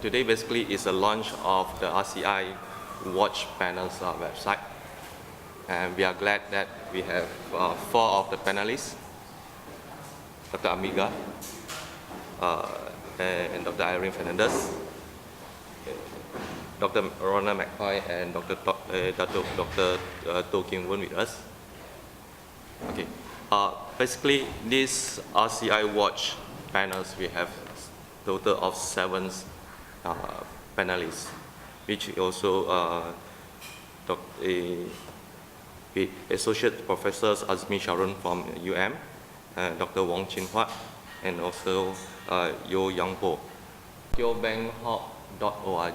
Today basically is the launch of the RCI Watch Panel's website, and we are glad that we have 4 of the panelists, Dr. Amiga, and Dr. Irene Fernandez, Dr. Rona McCoy, and Dr. Teoh Kim Won with us. Okay. Basically, these RCI Watch panels, we have a total of 7 panelists, which also Associate Professors Azmi Sharon from UM, Dr. Wong Chin Huat, and also Yo Yang Po, teohbanghawk.org.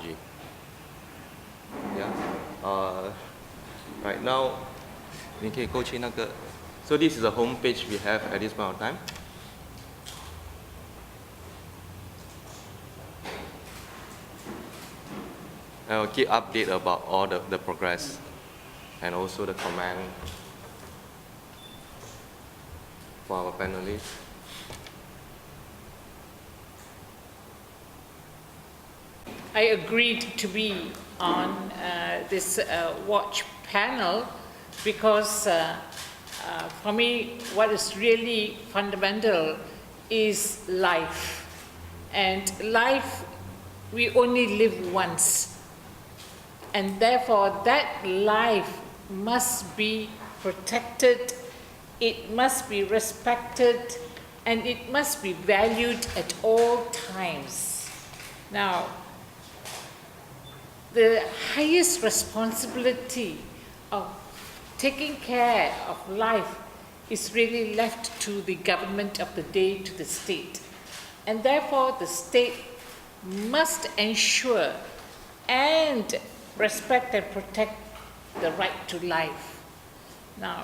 Yeah. Right now, so this is the home page we have at this point of time. I will keep update about all the progress and also the command for our panelists. I agreed to be on this watch panel because for me, what is really fundamental is life. And life, we only live once. And therefore, that life must be protected, it must be respected, and it must be valued at all times. Now, the highest responsibility of taking care of life is really left to the government of the day, to the state. And therefore, the state must ensure and respect and protect the right to life. Now,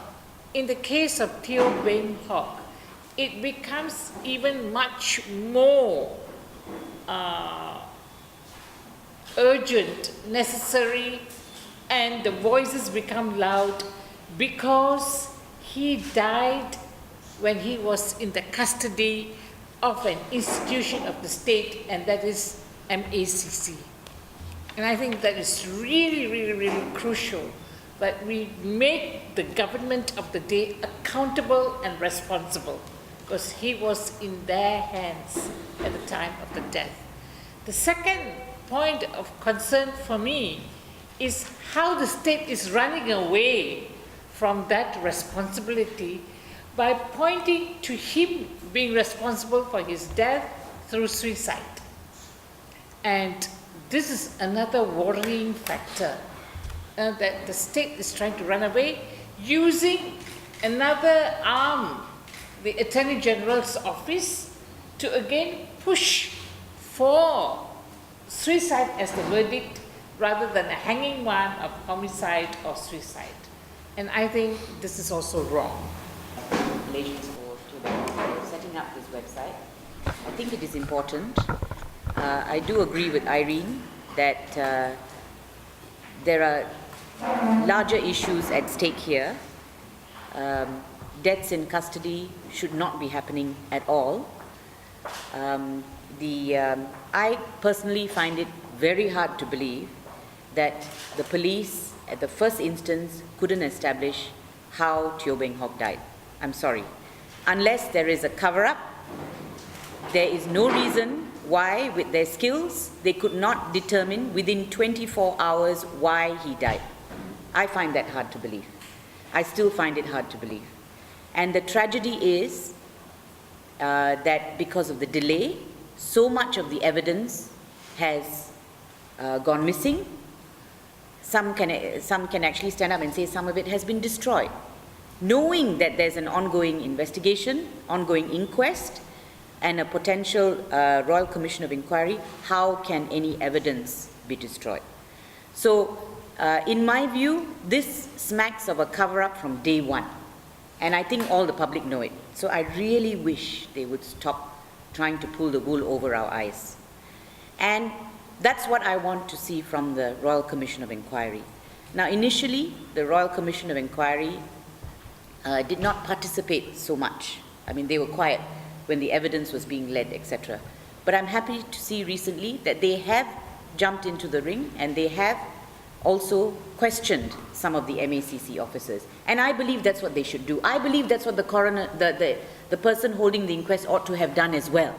in the case of Teoh Beng Hawk, it becomes even much more urgent, necessary, and the voices become loud because he died when he was in the custody of an institution of the state, and that is MACC. And I think that is really, really, really crucial that we make the government of the day accountable and responsible, because he was in their hands at the time of the death. The second point of concern for me is how the state is running away from that responsibility by pointing to him being responsible for his death through suicide. And this is another worrying factor, that the state is trying to run away using another arm, the Attorney General's office, to again push for suicide as the verdict rather than a hanging one of homicide or suicide. And I think this is also wrong. Congratulations for setting up this website. I think it is important. I do agree with Irene that there are larger issues at stake here. Deaths in custody should not be happening at all. I personally find it very hard to believe that the police at the first instance couldn't establish how Teoh Beng Hawk died. I'm sorry. Unless there is a cover-up, there is no reason why, with their skills, they could not determine within 24 hours why he died. I find that hard to believe. I still find it hard to believe. And the tragedy is that because of the delay, so much of the evidence has gone missing. Some can actually stand up and say some of it has been destroyed. Knowing that there's an ongoing investigation, ongoing inquest, and a potential Royal Commission of Inquiry, how can any evidence be destroyed? So, in my view, this smacks of a cover-up from day one. And I think all the public know it. So I really wish they would stop trying to pull the wool over our eyes. And that's what I want to see from the Royal Commission of Inquiry. Now, initially, the Royal Commission of Inquiry did not participate so much. I mean, they were quiet when the evidence was being led, etc. But I'm happy to see recently that they have jumped into the ring and they have also questioned some of the MACC officers. And I believe that's what they should do. I believe that's what the coroner, the person holding the inquest ought to have done as well.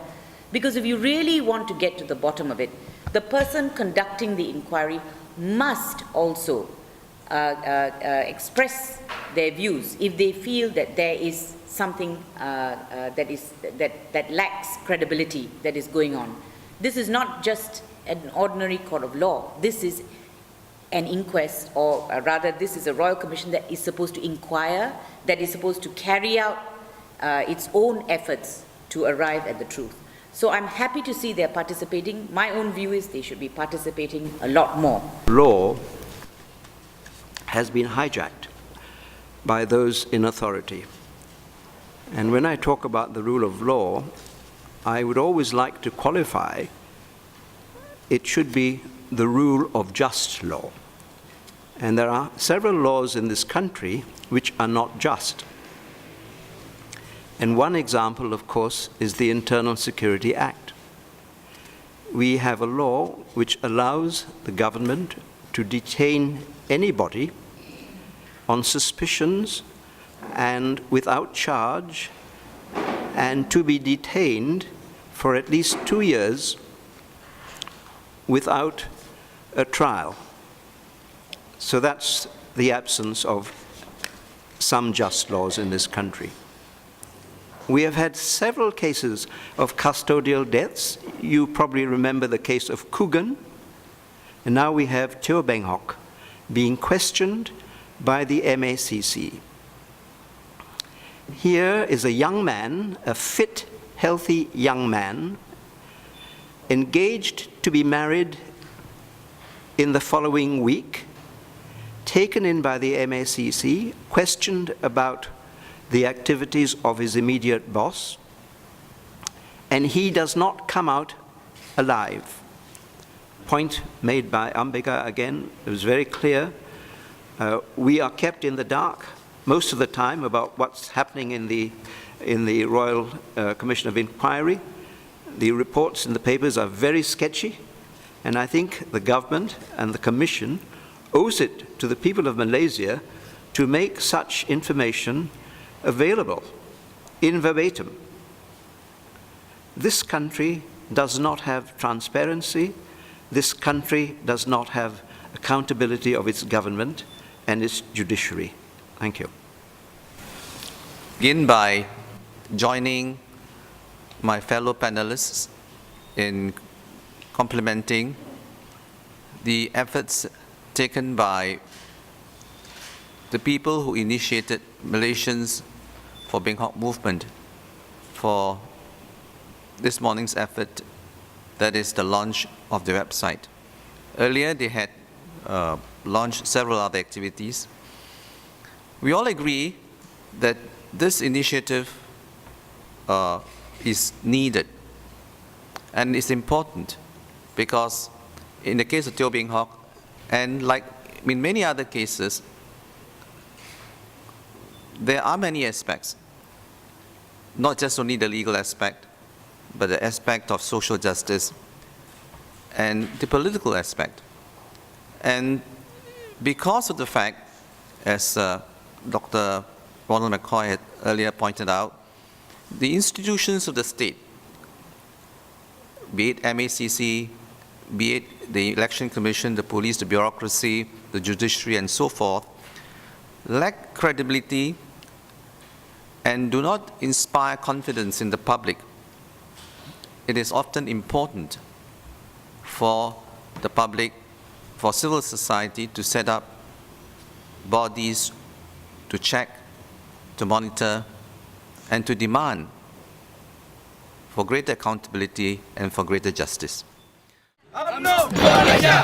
Because if you really want to get to the bottom of it, the person conducting the inquiry must also express their views if they feel that there is something that lacks credibility that is going on. This is not just an ordinary court of law. This is an inquest, or rather this is a royal commission that is supposed to inquire, that is supposed to carry out its own efforts to arrive at the truth. So I'm happy to see they're participating. My own view is they should be participating a lot more. Law has been hijacked by those in authority. And when I talk about the rule of law, I would always like to qualify it should be the rule of just law. And there are several laws in this country which are not just. And one example, of course, is the Internal Security Act. We have a law which allows the government to detain anybody on suspicions and without charge, and to be detained for at least 2 years without a trial. So that's the absence of some just laws in this country. We have had several cases of custodial deaths. You probably remember the case of Coogan. And now we have Teoh being questioned by the MACC. Here is a young man, a fit, healthy young man, engaged to be married in the following week, taken in by the MACC, questioned about the activities of his immediate boss, and he does not come out alive. Point made by Ambika again, it was very clear. We are kept in the dark most of the time about what's happening in the Royal Commission of Inquiry. The reports in the papers are very sketchy, and I think the government and the Commission owes it to the people of Malaysia to make such information available in verbatim. This country does not have transparency. This country does not have accountability of its government and its judiciary. Thank you. Begin by joining my fellow panelists in complimenting the efforts taken by the people who initiated Malaysians for Beng Hok movement for this morning's effort, that is the launch of the website. Earlier they had launched several other activities. We all agree that this initiative is needed and is important because in the case of Teoh Beng Hok, and like in many other cases, there are many aspects, not just only the legal aspect, but the aspect of social justice and the political aspect. And because of the fact, as Dr. Ronald McCoy had earlier pointed out, the institutions of the state, be it MACC, be it the Election Commission, the police, the bureaucracy, the judiciary, and so forth, lack credibility and do not inspire confidence in the public. It is often important for the public, for civil society to set up bodies to check, to monitor, and to demand for greater accountability and for greater justice. UMNO Malaysia!